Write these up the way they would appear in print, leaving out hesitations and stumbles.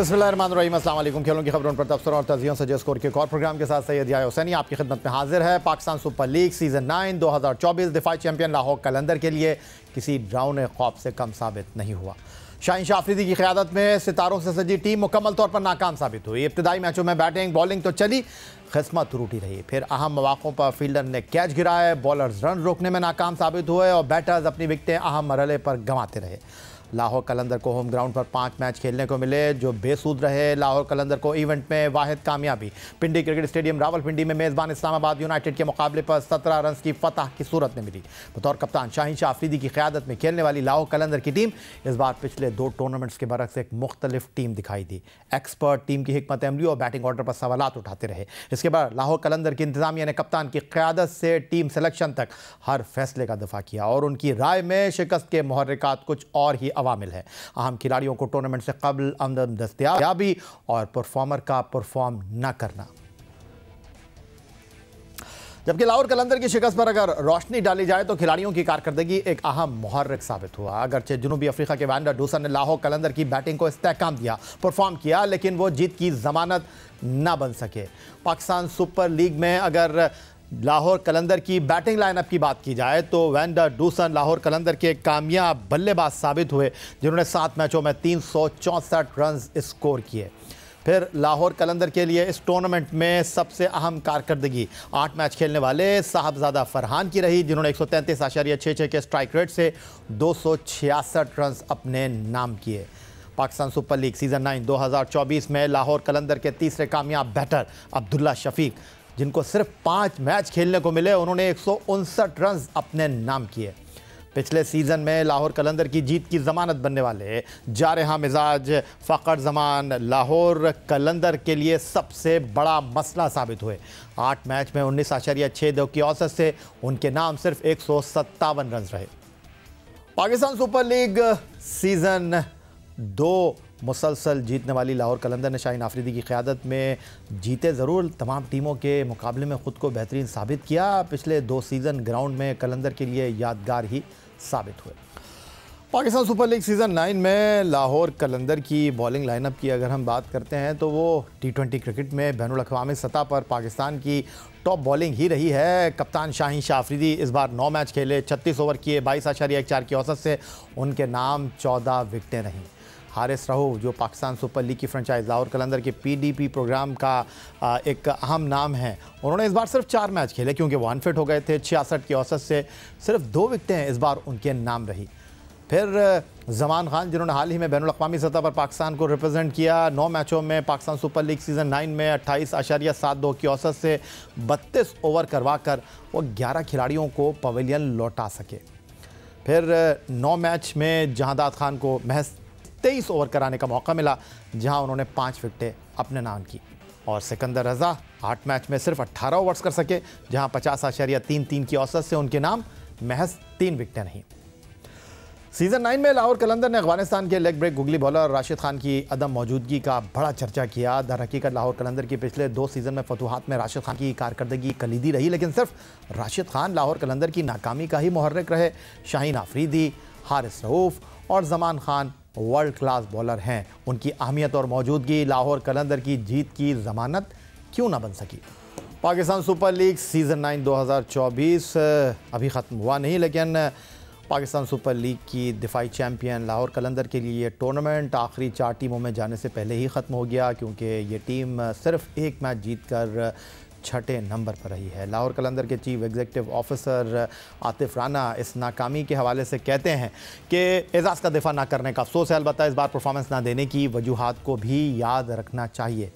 बिस्मिल्लाहिर्रहमानिर्रहीम, अस्सलाम वालेकुम। खेलों की खबरों पर तबसरों और तजियों से स्कोर के एक और प्रोग्राम के साथ सैयद याह्या हुसैनी आपकी खिदमत में हाजिर है। पाकिस्तान सुपर लीग सीजन 9 2024 दिफाई चैंपियन लाहौर कलंदर के लिए किसी ड्राउने ख्वाब से कम साबित नहीं हुआ। शाहीन शाह अफरीदी की क़यादत में सितारों से सजी टीम मुकम्मल तौर पर नाकाम साबित हुई। इब्तदाई मैचों में बैटिंग बॉलिंग तो चली, किस्मत रूठी रही। फिर अहम मौक़ों पर फील्डर ने कैच गिराए, बॉलर्स रन रोकने में नाकाम साबित हुए और बैटर्स अपनी विकेटें अहम मरहले पर गंवाते रहे। लाहौर कलंदर को होम ग्राउंड पर 5 मैच खेलने को मिले जो बेसूद रहे। लाहौर कलंदर को इवेंट में वाहिद कामयाबी पिंडी क्रिकेट स्टेडियम रावलपिंडी में मेज़बान इस्लामाबाद यूनाइटेड के मुकाबले पर 17 रन की फतह की सूरत में मिली। बतौर कप्तान शाहीन शाह अफरीदी की क़यादत में खेलने वाली लाहौर कलंदर की टीम इस बार पिछले 2 टूर्नामेंट्स के बरक्स एक मुख्तलिफ टीम दिखाई दी। एक्सपर्ट टीम की हिकमत अमली और बैटिंग ऑर्डर पर सवालात उठाते रहे। इसके बाद लाहौर कलंदर की इंतजामिया ने कप्तान की क़यादत से टीम सिलेक्शन तक हर फैसले का दफा किया और उनकी राय में शिकस्त के मुहर्रिकात कुछ और ही अवामिल है। अहम खिलाड़ियों को टूर्नामेंट से कबल आमदन दस्तयाबी और परफॉर्मर का परफॉर्म न करना। जबकि लाहौर कलंदर की शिकस्त पर अगर रोशनी डाली जाए तो खिलाड़ियों की कारकर्दगी एक अहम मुहर्रिक साबित हुआ। अगरचे जनूबी अफ्रीका के वैन डर डूसन ने लाहौर कलंदर की बैटिंग को इस्तेहकाम दिया, परफॉर्म किया, लेकिन वो जीत की जमानत न बन सके। पाकिस्तान सुपर लीग में अगर लाहौर कलंदर की बैटिंग लाइनअप की बात की जाए तो van der Dussen Lahore Qalandar के कामयाब बल्लेबाज साबित हुए जिन्होंने 7 मैचों में 364 रन स्कोर किए। फिर लाहौर कलंदर के लिए इस टूर्नामेंट में सबसे अहम कारकर्दगी 8 मैच खेलने वाले साहबजादा फरहान की रही जिन्होंने 133.66 के स्ट्राइक रेट से 266 रन अपने नाम किए। पाकिस्तान सुपर लीग सीजन 9 2024 में लाहौर कलंदर के तीसरे कामयाब बैटर अब्दुल्ला शफीक, जिनको सिर्फ 5 मैच खेलने को मिले, उन्होंने 159 रन अपने नाम किए। पिछले सीज़न में लाहौर कलंदर की जीत की ज़मानत बनने वाले जारहा मिजाज फ़खर जमान लाहौर कलंदर के लिए सबसे बड़ा मसला साबित हुए। 8 मैच में 19.62 की औसत से उनके नाम सिर्फ 157 रन रहे। पाकिस्तान सुपर लीग सीज़न 2 मुसलसल जीतने वाली लाहौर कलंदर ने शाहीन अफरीदी की क़यादत में जीते ज़रूर, तमाम टीमों के मुकाबले में ख़ुद को बेहतरीन साबित किया। पिछले 2 सीज़न ग्राउंड में कलंदर के लिए यादगार ही साबित हुए। पाकिस्तान सुपर लीग सीज़न 9 में लाहौर कलंदर की बॉलिंग लाइनअप की अगर हम बात करते हैं तो वो T20 क्रिकेट में बैनुल अक़वामी सतह पर पाकिस्तान की टॉप बॉलिंग ही रही है। कप्तान शाहीन शाह अफरीदी इस बार 9 मैच खेले, 36 ओवर किए, 22.14 की औसत से उनके नाम 14 विकटें रहीं। हारिस रऊफ जो पाकिस्तान सुपर लीग की फ्रेंचाइज लाहौर कलंदर के PDP प्रोग्राम का एक अहम नाम है, उन्होंने इस बार सिर्फ 4 मैच खेले क्योंकि वो अनफिट हो गए थे। 66 की औसत से सिर्फ 2 विकटें इस बार उनके नाम रही। फिर जमान खान जिन्होंने हाल ही में बैनुल अक़वामी सतह पर पाकिस्तान को रिप्रेजेंट किया, 9 मैचों में पाकिस्तान सुपर लीग सीज़न 9 में 28.72 की औसत से 32 ओवर करवा कर वो 11 खिलाड़ियों को पवेलियन लौटा सके। फिर 9 मैच में जहांदाद खान को महज 23 ओवर कराने का मौका मिला जहां उन्होंने 5 विकटें अपने नाम की। और सिकंदर रज़ा 8 मैच में सिर्फ 18 ओवर्स कर सके जहां 50.33 की औसत से उनके नाम महज 3 विकटें नहीं। सीज़न 9 में लाहौर कलंदर ने अफगानिस्तान के leg break googly bowler Rashid Khan की अदम मौजूदगी का बड़ा चर्चा किया। दर हकीकत लाहौर कलंदर की पिछले 2 सीज़न में फतूहात में राशिद खान की कारकर्दगी कलीदी रही, लेकिन सिर्फ राशिद खान लाहौर कलंदर की नाकामी का ही मुहर्रिक रहे। शाहीन अफरीदी, हारिस रऊफ और Zaman Khan world class bowler हैं, उनकी अहमियत और मौजूदगी लाहौर कलंदर की जीत की ज़मानत क्यों ना बन सकी। पाकिस्तान सुपर लीग सीज़न 9 2024 अभी ख़त्म हुआ नहीं, लेकिन पाकिस्तान सुपर लीग की दिफाई चैम्पियन लाहौर कलंदर के लिए टूर्नामेंट आखिरी 4 टीमों में जाने से पहले ही ख़त्म हो गया क्योंकि ये टीम सिर्फ 1 मैच जीत कर 6ठे नंबर पर रही है। लाहौर कलंदर के chief executive officer Atif Rana इस नाकामी के हवाले से कहते हैं कि एजाज़ का दिफा ना करने का अफसोस है, अलबत्ता इस बार परफॉर्मेंस ना देने की वजूहात को भी याद रखना चाहिए।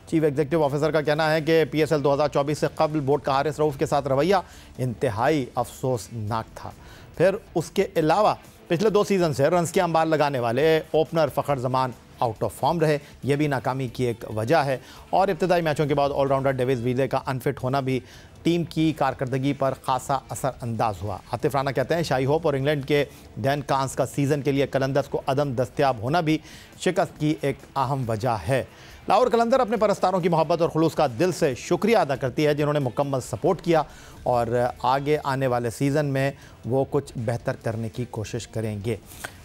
चीफ एग्जीक्यूटिव ऑफिसर का कहना है कि PSL 2024 से कबल बोर्ड का हारिस रऊफ के साथ रवैया इंतहाई अफसोसनाक था। फिर उसके अलावा पिछले 2 सीज़न से रन्स के अंबार लगाने वाले opener Fakhar Zaman out of form रहे, यह भी नाकामी की एक वजह है। और इब्तदाई मैचों के बाद ऑलराउंडर डेविस विले का अनफिट होना भी टीम की कारकर्दगी पर खासा असर अंदाज हुआ। आतिफ राना कहते हैं शाही होप और इंग्लैंड के डैन कांस का सीज़न के लिए कलंदर्स को अदम दस्तयाब होना भी शिकस्त की एक अहम वजह है। लाहौर कलंदर अपने परस्तारों की मोहब्बत और खुलूस का दिल से शुक्रिया अदा करती है जिन्होंने मुकम्मल सपोर्ट किया और आगे आने वाले सीज़न में वो कुछ बेहतर करने की कोशिश करेंगे।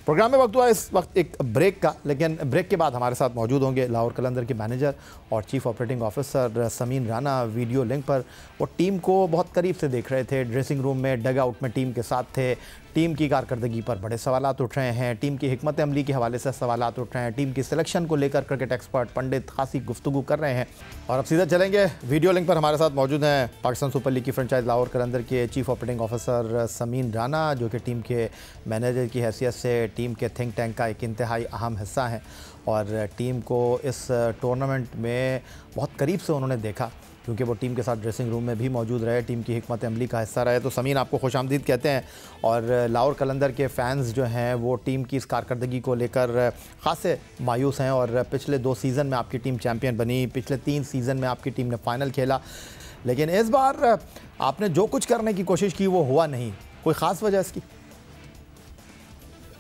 प्रोग्राम में वक्त हुआ इस वक्त एक ब्रेक का, लेकिन ब्रेक के बाद हमारे साथ मौजूद होंगे लाहौर कलंदर के मैनेजर और chief operating officer Sameen Rana. Video link पर वो टीम को बहुत करीब से देख रहे थे, ड्रेसिंग रूम में डग आउट में टीम के साथ थे। टीम की कारकर्दगी पर बड़े सवालात उठ रहे हैं, टीम की हिकमत अमली के हवाले से सवालात उठ रहे हैं, टीम की सिलेक्शन को लेकर क्रिकेट एक्सपर्ट पंडित खासी गुफ्तगू कर रहे हैं। और अब सीधा चलेंगे वीडियो लिंक पर। हमारे साथ मौजूद हैं पाकिस्तान सुपर लीग की फ्रेंचाइज लाहौर कलंदर के chief operating officer Sameen Rana, जो कि टीम के मैनेजर की हैसियत से टीम के थिंक टैंक का एक इंतहाई अहम हिस्सा हैं और टीम को इस टूर्नामेंट में बहुत करीब से उन्होंने देखा, क्योंकि वो टीम के साथ ड्रेसिंग रूम में भी मौजूद रहे, टीम की हिकमत अमली का हिस्सा रहे। तो समीन, आपको खुशामदीद कहते हैं। और लाहौर कलंदर के फैंस जो हैं वो टीम की इस कारकर्दगी को लेकर खासे मायूस हैं और पिछले 2 सीज़न में आपकी टीम चैम्पियन बनी, पिछले 3 सीज़न में आपकी टीम ने फाइनल खेला, लेकिन इस बार आपने जो कुछ करने की कोशिश की वो हुआ नहीं। कोई ख़ास वजह इसकी?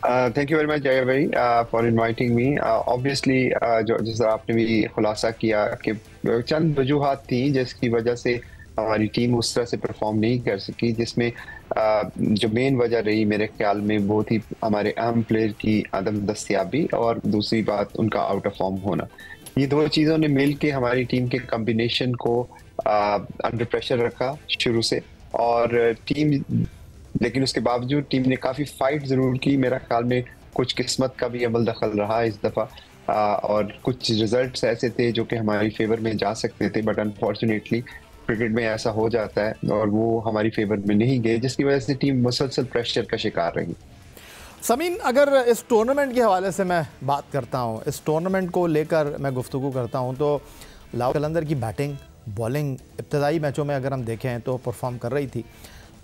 थैंक यू वेरी मच जय भाई फॉर इनवाइटिंग मी। ऑब्वियसली जो जिस तरह आपने भी खुलासा किया कि चंद वजूहात थी जिसकी वजह से हमारी टीम उस तरह से परफॉर्म नहीं कर सकी, जिसमें जो मेन वजह रही मेरे ख्याल में वो थी हमारे अहम प्लेयर की अदम दस्तयाबी और दूसरी बात उनका आउट ऑफ फॉर्म होना। ये 2 चीज़ों ने मिल के हमारी टीम के कम्बिनेशन को अंडर प्रेशर रखा शुरू से, और लेकिन उसके बावजूद टीम ने काफ़ी फाइट ज़रूर की। मेरा ख्याल में कुछ किस्मत का भी अमल दखल रहा इस दफ़ा और कुछ रिजल्ट्स ऐसे थे जो कि हमारी फेवर में जा सकते थे, बट अनफॉर्चुनेटली क्रिकेट में ऐसा हो जाता है और वो हमारी फेवर में नहीं गए, जिसकी वजह से टीम मुसलसल प्रेशर का शिकार रही। समीन, अगर इस टूर्नामेंट के हवाले से मैं बात करता हूँ, इस टूर्नामेंट को लेकर मैं गुफ्तगू करता हूँ, तो लाहौर कलंदर की बैटिंग बॉलिंग इब्तदाई मैचों में अगर हम देखें तो परफॉर्म कर रही थी,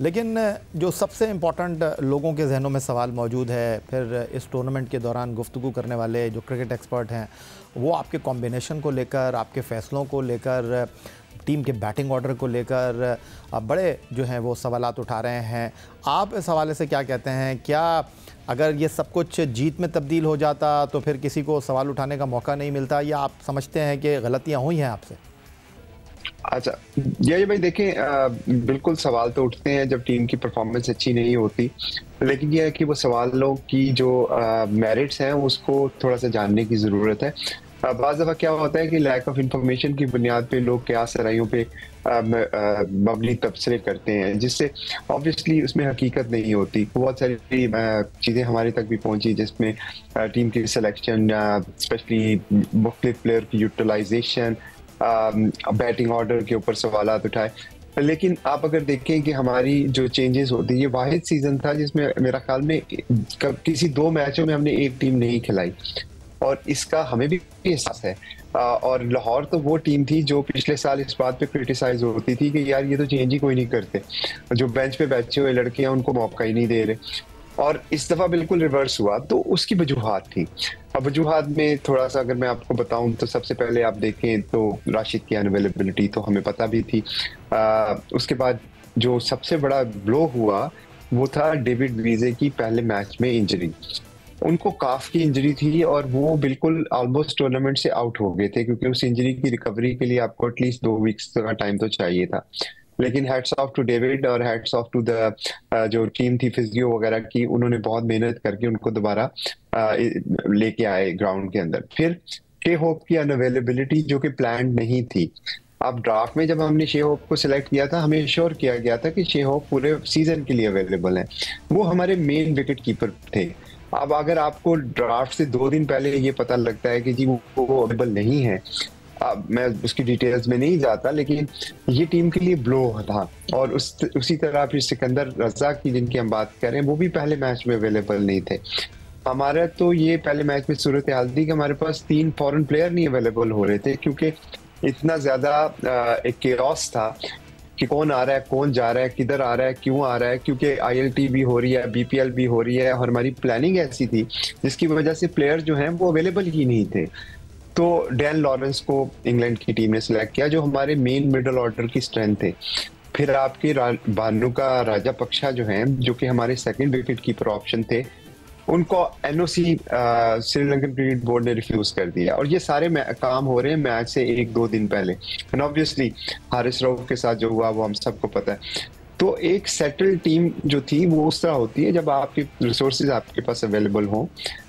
लेकिन जो सबसे इम्पॉर्टेंट लोगों के जहनों में सवाल मौजूद है, फिर इस टूर्नामेंट के दौरान गुफ्तगू करने वाले जो क्रिकेट एक्सपर्ट हैं वो आपके कॉम्बिनेशन को लेकर, आपके फ़ैसलों को लेकर, टीम के बैटिंग ऑर्डर को लेकर बड़े जो हैं वो सवालात उठा रहे हैं। आप इस हवाले से क्या कहते हैं? क्या अगर ये सब कुछ जीत में तब्दील हो जाता तो फिर किसी को सवाल उठाने का मौका नहीं मिलता, या आप समझते हैं कि गलतियाँ हुई हैं आपसे? अच्छा ये भाई देखें, बिल्कुल सवाल तो उठते हैं जब टीम की परफॉर्मेंस अच्छी नहीं होती, लेकिन यह है कि वो सवालों की जो मेरिट्स हैं उसको थोड़ा सा जानने की ज़रूरत है। बाज़ दफ़ा क्या होता है कि लैक ऑफ इंफॉर्मेशन की बुनियाद पे लोग क्या सराइयों पे मबनी तबसरे करते हैं, जिससे ऑब्वियसली उसमें हकीकत नहीं होती। बहुत सारी चीज़ें हमारे तक भी पहुंची जिसमें टीम की सिलेक्शन, स्पेशली मुख्तलिफ प्लेयर की यूटिलाइजेशन, बैटिंग ऑर्डर के ऊपर सवालात उठाए। लेकिन आप अगर देखें कि हमारी जो चेंजेस होती है, ये वाहिद सीजन था जिसमें मेरा ख्याल में किसी 2 मैचों में हमने एक टीम नहीं खिलाई, और इसका हमें भी एहसास है। और लाहौर तो वो टीम थी जो पिछले साल इस बात पे क्रिटिसाइज होती थी कि यार ये तो चेंज ही कोई नहीं करते, जो बेंच पे बैठे हुए लड़के हैं उनको मौका ही नहीं दे रहे, और इस दफ़ा बिल्कुल रिवर्स हुआ। तो उसकी वजूहात थी। अब वजूहात में थोड़ा सा अगर मैं आपको बताऊं तो सबसे पहले आप देखें तो राशिद की अनअवेलेबिलिटी तो हमें पता भी थी। उसके बाद जो सबसे बड़ा ब्लो हुआ वो था डेविड वीजे की पहले मैच में इंजरी। उनको काफ की इंजरी थी और वो बिल्कुल ऑलमोस्ट टूर्नामेंट से आउट हो गए थे, क्योंकि उस इंजरी की रिकवरी के लिए आपको एटलीस्ट 2 वीक्स का टाइम तो चाहिए था। लेकिन हैट्स ऑफ टू डेविड और हैट्स ऑफ टू द जो टीम थी फिजियो वगैरह की, उन्होंने बहुत मेहनत करके उनको दोबारा लेके आए ग्राउंड के अंदर। फिर शे होप की अनअवेलेबिलिटी जो कि प्लान नहीं थी। अब ड्राफ्ट में जब हमने शे होप को सिलेक्ट किया था, हमें श्योर किया गया था कि शे होप पूरे सीजन के लिए अवेलेबल है। वो हमारे मेन विकेट कीपर थे। अब अगर आपको ड्राफ्ट से 2 दिन पहले ये पता लगता है कि जी वो अवेलेबल नहीं है, मैं उसकी डिटेल्स में नहीं जाता, लेकिन ये टीम के लिए ब्लो था। और उसी तरह फिर सिकंदर रजा की जिनकी हम बात कर रहे हैं, वो भी पहले मैच में अवेलेबल नहीं थे। हमारा तो ये पहले मैच में सूरत हाल थी कि हमारे पास 3 फॉरेन प्लेयर नहीं अवेलेबल हो रहे थे, क्योंकि इतना ज्यादा एक केओस था कि कौन आ रहा है, कौन जा रहा है, किधर आ रहा है, क्यों आ रहा है, क्योंकि ILT भी हो रही है, BPL भी हो रही है, और हमारी प्लानिंग ऐसी थी जिसकी वजह से प्लेयर जो हैं वो अवेलेबल ही नहीं थे। तो डैन लॉरेंस को इंग्लैंड की टीम ने सिलेक्ट किया, जो हमारे मेन मिडल ऑर्डर की स्ट्रेंथ थे। फिर आपके भानुका राजापक्षा जो हैं, जो कि हमारे सेकंड विकेट कीपर ऑप्शन थे, उनको NOC श्रीलंकन क्रिकेट बोर्ड ने रिफ्यूज कर दिया। और ये सारे काम हो रहे हैं मैच से 1-2 दिन पहले। एंड ऑब्वियसली हारिस रऊफ के साथ जो हुआ वो हम सबको पता है। तो एक सेटल टीम जो थी वो उस तरह होती है जब आपके रिसोर्सेज आपके पास अवेलेबल हों,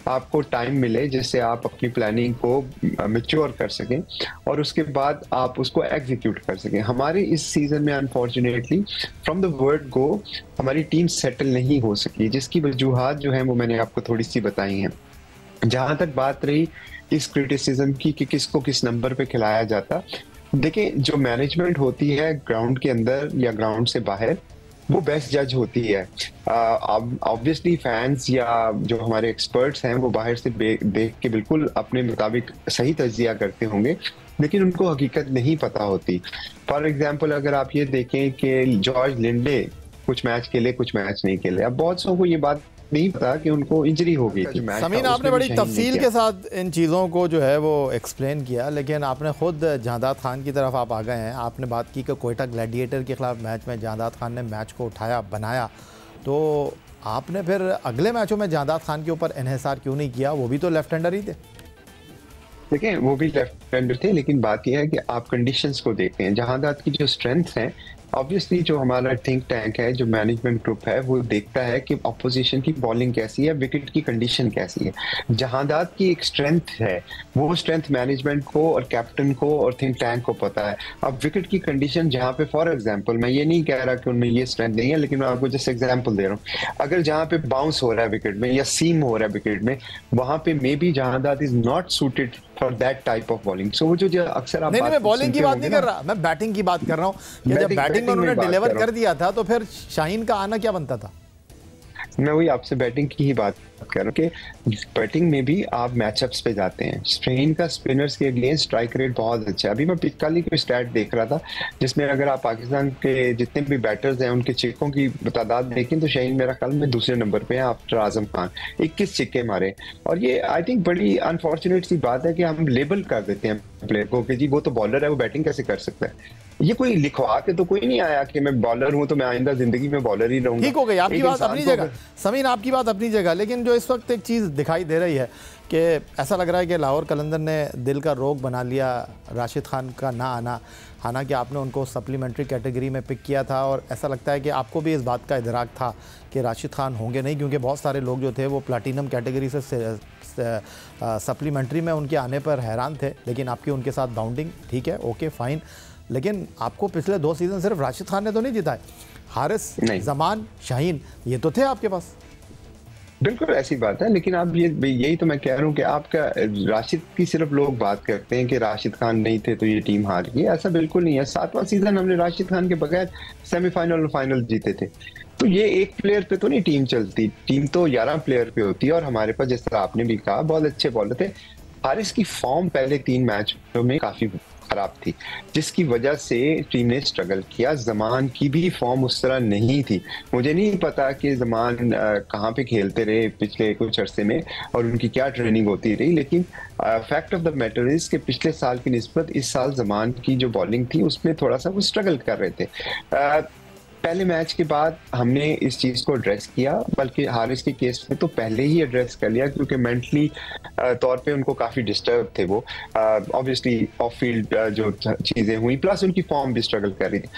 आपको टाइम मिले जिससे आप अपनी प्लानिंग को मैच्योर कर सकें और उसके बाद आप उसको एग्जीक्यूट कर सकें। हमारे इस सीजन में unfortunately from the word go हमारी टीम सेटल नहीं हो सकी, जिसकी वजूहात जो हैं वो मैंने आपको थोड़ी सी बताई हैं। जहां तक बात रही इस क्रिटिसिज्म की कि किसको किस नंबर पे खिलाया जाता, देखिए जो मैनेजमेंट होती है ग्राउंड के अंदर या ग्राउंड से बाहर वो बेस्ट जज होती है। ऑब्वियसली फैंस या जो हमारे एक्सपर्ट्स हैं वो बाहर से देख के बिल्कुल अपने मुताबिक सही तज्जिया करते होंगे, लेकिन उनको हकीकत नहीं पता होती। फॉर एग्जांपल अगर आप ये देखें कि जॉर्ज लिंडे कुछ मैच खेले कुछ मैच नहीं खेले, अब बहुत सौ को ये बात नहीं पता कि उनको इंजरी हो गई थी। समीन, आपने बड़ी तफसील के साथ इन चीज़ों को जो है वो एक्सप्लेन किया, लेकिन आपने खुद जहादात खान की तरफ आप आ गए हैं। आपने बात की कि कोयटा ग्लैडिएटर के खिलाफ मैच में जहादात खान ने मैच को उठाया बनाया, तो आपने फिर अगले मैचों में जहादात खान के ऊपर इन्हिसार क्यों नहीं किया? वो भी तो लेफ्ट हैंडर ही थे। देखिए वो भी लेफ्ट हैंडर थे, लेकिन बात यह है कि आप कंडीशंस को देखते हैं। जहादात की जो स्ट्रेंथ है, ऑब्वियसली जो हमारा थिंक टैंक है, जो मैनेजमेंट ग्रुप है, वो देखता है कि अपोजिशन की बॉलिंग कैसी है, विकेट की कंडीशन कैसी है। जहादात की एक स्ट्रेंथ है, वो स्ट्रेंथ मैनेजमेंट को और कैप्टन को और थिंक टैंक को पता है। अब विकेट की कंडीशन जहाँ पे फॉर एग्जाम्पल, मैं ये नहीं कह रहा कि उनमें ये स्ट्रेंथ नहीं है, लेकिन मैं आपको जस्ट एग्जाम्पल दे रहा हूँ। अगर जहाँ पे बाउंस हो रहा है विकेट में या सीम हो रहा है विकेट में, वहां पे मे बी जहादात is not suited for that type of bowling. So वो जो अक्सर आप नहीं, मैं बॉलिंग की बात नहीं कर रहा, मैं बैटिंग की बात कर रहा हूँ। जब बैटिंग में उन्होंने डिलीवर कर दिया था तो फिर शाहीन का आना क्या बनता था? मैं वही आपसे बैटिंग की ही बात कर रहा हूँ कि बैटिंग में भी आप मैचअप्स पे जाते हैं। स्ट्रेन का स्पिनर्स के अगेंस्ट स्ट्राइक रेट बहुत अच्छा है। अभी मैं पिछली की स्टैट देख रहा था जिसमें अगर आप पाकिस्तान के जितने भी बैटर्स हैं उनके चिक्कों की तादाद देखें तो शाहीन मेरा ख्याल में दूसरे नंबर पे है आफ्टर आजम खान। 21 चिक्के मारे, और ये आई थिंक बड़ी अनफॉर्चुनेट सी बात है कि हम लेबल कर देते हैं प्लेयर को कि जी वो तो बॉलर है, वो बैटिंग कैसे कर सकता है। ये कोई लिखवा के तो कोई नहीं आया कि मैं बॉलर हूं तो मैं आइंदा जिंदगी में बॉलर ही रहूंगा। ठीक हो गई आपकी बात अपनी जगह, समीन आपकी बात अपनी जगह, लेकिन जो इस वक्त एक चीज़ दिखाई दे रही है कि ऐसा लग रहा है कि लाहौर कलंदर ने दिल का रोग बना लिया राशिद खान का ना आना। हालांकि आपने उनको सप्लीमेंट्री कैटेगरी में पिक किया था और ऐसा लगता है कि आपको भी इस बात का इदराक था कि राशिद खान होंगे नहीं, क्योंकि बहुत सारे लोग जो थे वो प्लाटीनम कैटेगरी से सप्लीमेंट्री में उनके आने पर हैरान थे। लेकिन आपकी उनके साथ बाउंडिंग ठीक है, ओके फाइन, लेकिन आपको पिछले 2 सीज़न सिर्फ राशिद खान ने तो नहीं जिताए, हारिस, जमान, शाहीन ये तो थे आपके पास। बिल्कुल ऐसी बात है, लेकिन आप यही तो मैं कह रहा हूँ कि आपका राशिद की सिर्फ लोग बात करते हैं कि राशिद खान नहीं थे तो ये टीम हार गई। ऐसा बिल्कुल नहीं है। 7वां सीजन हमने राशिद खान के बगैर सेमीफाइनल और फाइनल जीते थे। तो ये एक प्लेयर पे तो नहीं टीम चलती, टीम तो 11 प्लेयर पे होती है। और हमारे पास जिस तरह आपने भी कहा बहुत अच्छे बॉलर थे। हारिस की फॉर्म पहले 3 मैचों में काफी खराब थी, जिसकी वजह से टीम ने स्ट्रगल किया। जमान की भी फॉर्म उस तरह नहीं थी। मुझे नहीं पता कि जमान कहाँ पे खेलते रहे पिछले कुछ अरसे में और उनकी क्या ट्रेनिंग होती रही, लेकिन fact of the matter is कि पिछले साल की निस्बत इस साल जमान की जो बॉलिंग थी उसमें थोड़ा सा वो स्ट्रगल कर रहे थे। पहले मैच के बाद हमने इस चीज को एड्रेस किया, बल्कि हारिस के केस में तो पहले ही एड्रेस कर लिया, क्योंकि मेंटली तौर पे उनको काफी डिस्टर्ब थे वो। ऑब्वियसली ऑफ फील्ड जो चीजें हुई, प्लस उनकी फॉर्म भी स्ट्रगल कर रही थी।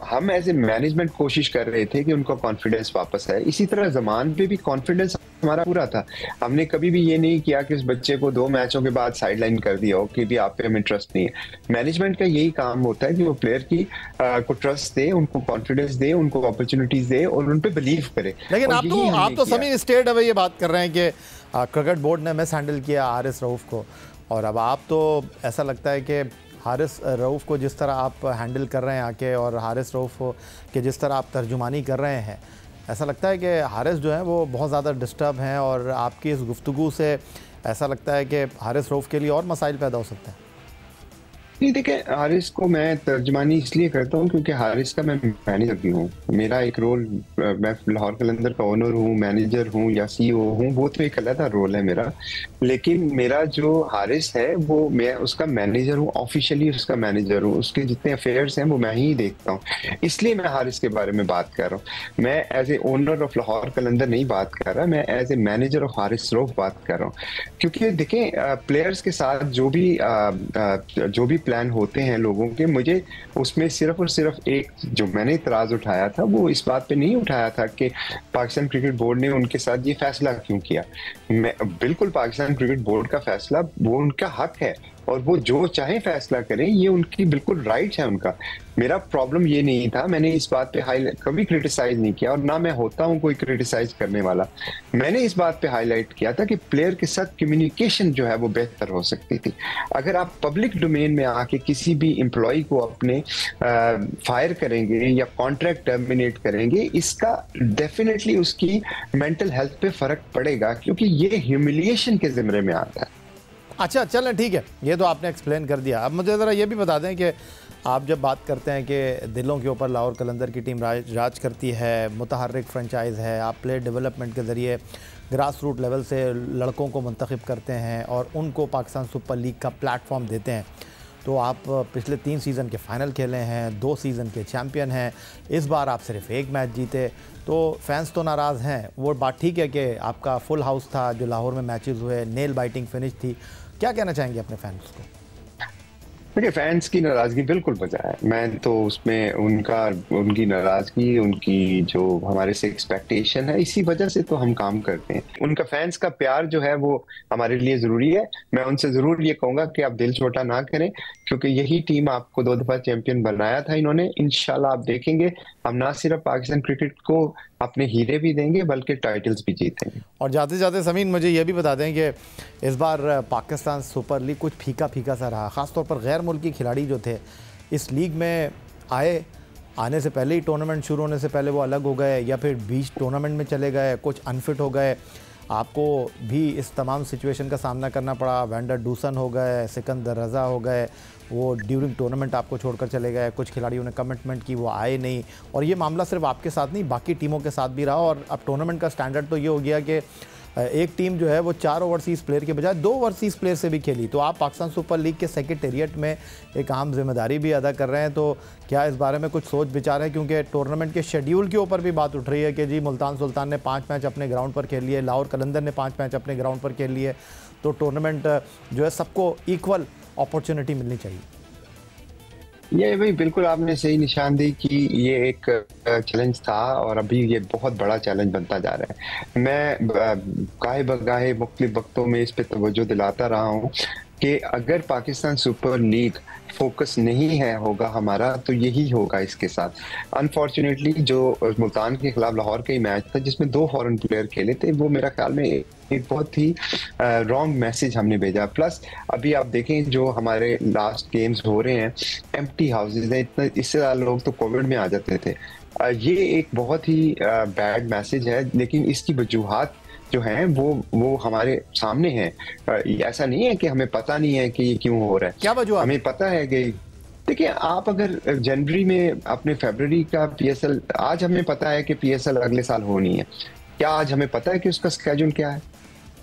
हम एज ए मैनेजमेंट कोशिश कर रहे थे कि उनको कॉन्फिडेंस वापस आए। इसी तरह जमान पे भी कॉन्फिडेंस हमारा पूरा था। हमने कभी भी ये नहीं किया कि उस बच्चे को 2 मैचों के बाद साइडलाइन कर दिया हो कि भी आप पे हमें ट्रस्ट नहीं है। मैनेजमेंट का यही काम होता है कि वो प्लेयर की को ट्रस्ट दे, उनको कॉन्फिडेंस दे, उनको अपॉर्चुनिटीज दे और उन पे बिलीव करे। लेकिन आप तो समीर स्टेट अवे ये बात कर रहे हैं कि क्रिकेट बोर्ड ने मिस हैंडल किया हारिस रऊफ को, और अब आप तो ऐसा लगता है कि हारिस रऊफ को जिस तरह आप हैंडल कर रहे हैं आके, और हारिस रऊफ के जिस तरह आप तर्जुमानी कर रहे हैं, ऐसा लगता है कि हारिस जो है वो बहुत ज़्यादा डिस्टर्ब हैं, और आपकी इस गुफ्तगू से ऐसा लगता है कि हारिस रऊफ के लिए और मसाइल पैदा हो सकते हैं। नहीं देखिए, हारिस को मैं तर्जमानी इसलिए करता हूँ क्योंकि हारिस का मैं मैनेजर भी हूँ। मेरा एक रोल, मैं लाहौर कलंदर का ओनर हूँ, मैनेजर हूँ या सीईओ हूँ, वो तो एक अलग रोल है मेरा। लेकिन मेरा जो हारिस है वो मैं उसका मैनेजर हूँ, ऑफिशियली उसका मैनेजर हूँ। उसके जितने अफेयर्स हैं वो मैं ही देखता हूँ, इसलिए मैं हारिस के बारे में बात कर रहा हूँ। मैं as a owner of Lahore Qalandar नहीं बात कर रहा, मैं as a manager of Haris Rauf बात कर रहा हूँ। क्योंकि देखें, प्लेयर्स के साथ जो भी प्लान होते हैं लोगों के, मुझे उसमें सिर्फ और सिर्फ एक जो मैंने इतराज़ उठाया था वो इस बात पे नहीं उठाया था कि पाकिस्तान क्रिकेट बोर्ड ने उनके साथ ये फैसला क्यों किया। मैं बिल्कुल, पाकिस्तान क्रिकेट बोर्ड का फैसला वो उनका हक है और वो जो चाहे फैसला करें, ये उनकी बिल्कुल राइट है उनका। मेरा प्रॉब्लम ये नहीं था, मैंने इस बात पे कभी क्रिटिसाइज नहीं किया और ना मैं होता हूँ कोई क्रिटिसाइज करने वाला। मैंने इस बात पे हाईलाइट किया था कि प्लेयर के साथ कम्युनिकेशन जो है वो बेहतर हो सकती थी। अगर आप पब्लिक डोमेन में आके किसी भी एम्प्लॉय को अपने फायर करेंगे या कॉन्ट्रैक्ट टर्मिनेट करेंगे, इसका डेफिनेटली उसकी मेंटल हेल्थ पे फर्क पड़ेगा, क्योंकि ये ह्यूमिलिएशन के जिम्मे में आता है। अच्छा चलें, ठीक है, ये तो आपने एक्सप्लेन कर दिया। अब मुझे ज़रा ये भी बता दें कि आप जब बात करते हैं कि दिलों के ऊपर लाहौर कलंदर की टीम राज करती है, मुतहर्रिक फ्रेंचाइज़ है, आप प्लेयर डेवलपमेंट के ज़रिए ग्रास रूट लेवल से लड़कों को मुंतखब करते हैं और उनको पाकिस्तान सुपर लीग का प्लेटफॉर्म देते हैं, तो आप पिछले 3 सीज़न के फ़ाइनल खेले हैं, 2 सीज़न के चैम्पियन हैं, इस बार आप सिर्फ 1 मैच जीते, तो फैंस तो नाराज़ हैं। वो बात ठीक है कि आपका फुल हाउस था, जो लाहौर में मैचेस हुए, नेल बाइटिंग फिनिश थी। क्या कहना चाहेंगे अपने फैंस को? देखिए, फैंस की नाराजगी बिल्कुल वजह है। मैं तो उसमें उनकी नाराजगी, उनकी जो हमारे से एक्सपेक्टेशन है, इसी वजह से तो हम काम करते हैं। उनका फैंस का प्यार जो है वो हमारे लिए जरूरी है। मैं उनसे जरूर ये कहूंगा कि आप दिल छोटा ना करें, क्योंकि यही टीम आपको 2 दफा चैंपियन बनाया था इन्होंने। इंशाल्लाह आप देखेंगे हम ना सिर्फ पाकिस्तान क्रिकेट को अपने हीरे भी देंगे बल्कि टाइटल्स भी जीतेंगे। और जाते जाते समीन मुझे ये भी बता दें कि इस बार पाकिस्तान सुपर लीग कुछ फीका फीका सा रहा, ख़ासतौर पर गैर मुल्की खिलाड़ी जो थे इस लीग में आने से पहले ही, टूर्नामेंट शुरू होने से पहले वो अलग हो गए या फिर बीच टूर्नामेंट में चले गए, कुछ अनफिट हो गए। आपको भी इस तमाम सिचुएशन का सामना करना पड़ा। वेंडर डूसन हो गए, सिकंदर रज़ा हो गए, वो ड्यूरिंग टूर्नामेंट आपको छोड़कर चले गए। कुछ खिलाड़ियों ने कमिटमेंट की, वो आए नहीं। और ये मामला सिर्फ आपके साथ नहीं, बाकी टीमों के साथ भी रहा। और अब टूर्नामेंट का स्टैंडर्ड तो ये हो गया कि एक टीम जो है वो 4 ओवरसीज़ प्लेयर के बजाय 2 ओवरसीज़ प्लेयर से भी खेली। तो आप पाकिस्तान सुपर लीग के सेक्रेटेरिएट में एक अहम जिम्मेदारी भी अदा कर रहे हैं, तो क्या इस बारे में कुछ सोच विचार है? क्योंकि टूर्नामेंट के शेड्यूल के ऊपर भी बात उठ रही है कि जी मुल्तान सुल्तान ने 5 मैच अपने ग्राउंड पर खेल लिए, लाहौर कलंदर ने 5 मैच अपने ग्राउंड पर खेल लिए, तो टूर्नामेंट जो है सबको इक्वल अपॉर्चुनिटी मिलनी चाहिए। ये भाई बिल्कुल आपने सही निशान दी कि ये एक चैलेंज था और अभी ये बहुत बड़ा चैलेंज बनता जा रहा है। मैं गाहे बगाहे मुख्तलिफ वक्तों में इस पे तवज्जो दिलाता रहा हूँ कि अगर पाकिस्तान सुपर लीग फोकस नहीं है होगा हमारा, तो यही होगा इसके साथ। अनफॉर्चुनेटली जो मुल्तान के खिलाफ लाहौर का ही मैच था जिसमें 2 फॉरेन प्लेयर खेले थे, वो मेरा ख्याल में एक बहुत ही रॉन्ग मैसेज हमने भेजा। प्लस अभी आप देखें जो हमारे लास्ट गेम्स हो रहे हैं, एम्प्टी हाउसेज हैं, इतना इससे ज़्यादा लोग तो कोविड में आ जाते थे। ये एक बहुत ही बैड मैसेज है, लेकिन इसकी वजूहात जो हैं वो हमारे सामने हैं। ऐसा नहीं है कि हमें पता नहीं है कि ये क्यों हो रहा है, क्या वजह? हमें पता है कि देखिए, आप अगर जनवरी में अपने फरवरी का पीएसएल, आज हमें पता है कि पीएसएल अगले साल होनी है, क्या आज हमें पता है कि उसका स्केड्यूल क्या है?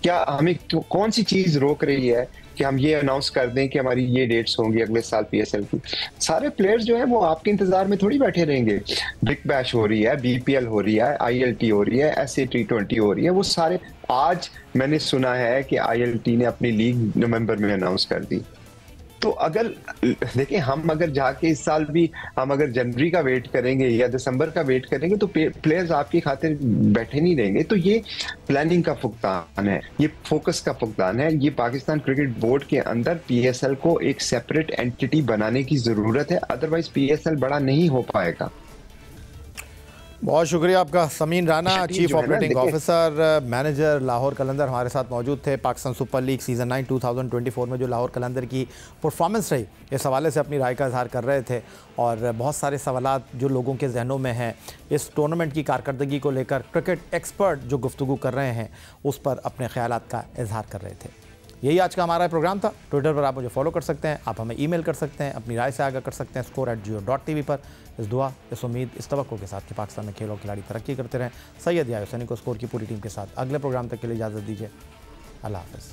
क्या हमें कौन सी चीज रोक रही है कि हम ये अनाउंस कर दें कि हमारी ये डेट्स होंगी अगले साल पीएसएल की? सारे प्लेयर्स जो हैं वो आपके इंतजार में थोड़ी बैठे रहेंगे। बिग बैश हो रही है, बीपीएल हो रही है, आईएलटी हो रही है, एसए T20 हो रही है, वो सारे आज मैंने सुना है कि आईएलटी ने अपनी लीग नवंबर में अनाउंस कर दी। तो अगर देखिए, हम अगर जाके इस साल भी हम अगर जनवरी का वेट करेंगे या दिसंबर का वेट करेंगे तो प्लेयर्स आपकी खातिर बैठे नहीं रहेंगे। तो ये प्लानिंग का फुकदान है, ये फोकस का फुकदान है। ये पाकिस्तान क्रिकेट बोर्ड के अंदर पीएसएल को एक सेपरेट एंटिटी बनाने की जरूरत है, अदरवाइज पीएसएल बड़ा नहीं हो पाएगा। बहुत शुक्रिया आपका। Sameen Rana, chief operating officer, manager Lahore Qalandar, हमारे साथ मौजूद थे। पाकिस्तान सुपर लीग सीज़न 9 2024 में जो लाहौर कलंदर की परफॉर्मेंस रही, इस हवाले से अपनी राय का इजहार कर रहे थे और बहुत सारे सवालात जो लोगों के जहनों में हैं इस टूर्नामेंट की कारकर्दगी को लेकर क्रिकेट एक्सपर्ट जो गुफ्तगू कर रहे हैं उस पर अपने ख्यालात का इजहार कर रहे थे। यही आज का हमारा प्रोग्राम था। ट्विटर पर आप मुझे फॉलो कर सकते हैं, आप हमें ईमेल कर सकते हैं, अपनी राय से आगाह कर सकते हैं score@geo.tv पर। इस दुआ, इस उम्मीद, इस तवक्को के साथ कि पाकिस्तान में खेल और खिलाड़ी तरक्की करते रहें। सैयद या हुसैनी को स्कोर की पूरी टीम के साथ अगले प्रोग्राम तक के लिए इजाज़त दीजिए। अल्लाह हाफ़िज़।